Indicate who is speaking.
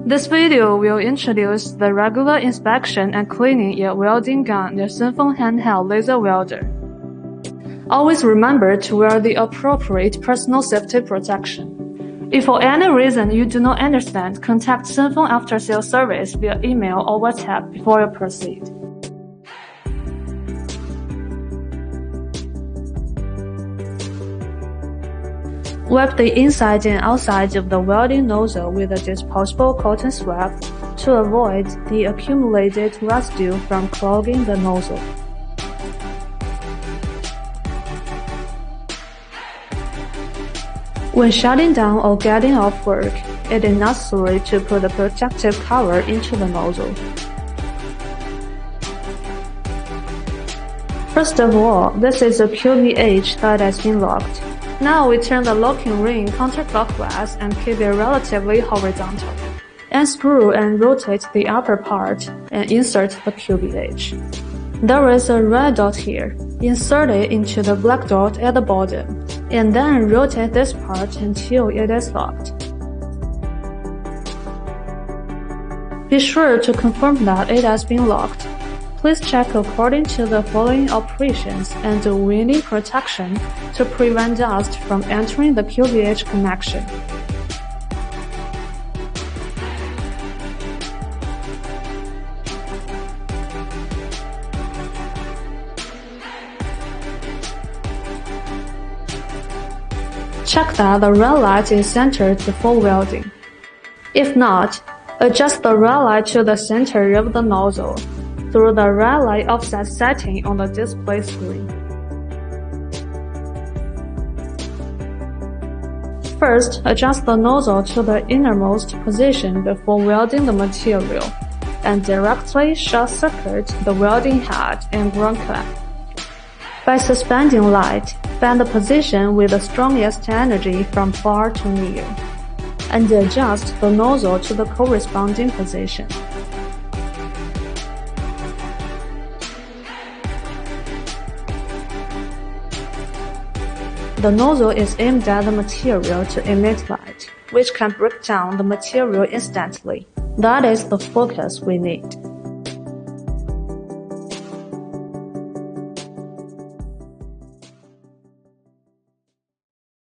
Speaker 1: This video will introduce the regular inspection and cleaning your welding gun, your Xinfeng handheld laser welder. Always remember to wear the appropriate personal safety protection. If for any reason you do not understand, contact Xinfeng After Sales Service via email or WhatsApp before you proceed. Wipe the inside and outside of the welding nozzle with a disposable cotton swab to avoid the accumulated residue from clogging the nozzle. When shutting down or getting off work, it is necessary to put a protective cover into the nozzle. First of all, this is a QVH that has been locked. Now we turn the locking ring counterclockwise and keep it relatively horizontal. Unscrew and rotate the upper part and insert the QVH. There is a red dot here. Insert it into the black dot at the bottom, and then rotate this part until it is locked. Be sure to confirm that it has been locked. Please check according to the following operations and do winning protection to prevent dust from entering the QVH connection. Check that the red light is centered before welding. If not, adjust the red light to the center of the nozzle through the red light offset setting on the display screen. First, adjust the nozzle to the innermost position before welding the material, and directly short-circuit the welding head and ground clamp. By suspending light, bend the position with the strongest energy from far to near, and adjust the nozzle to the corresponding position. The nozzle is aimed at the material to emit light, which can break down the material instantly. That is the focus we need.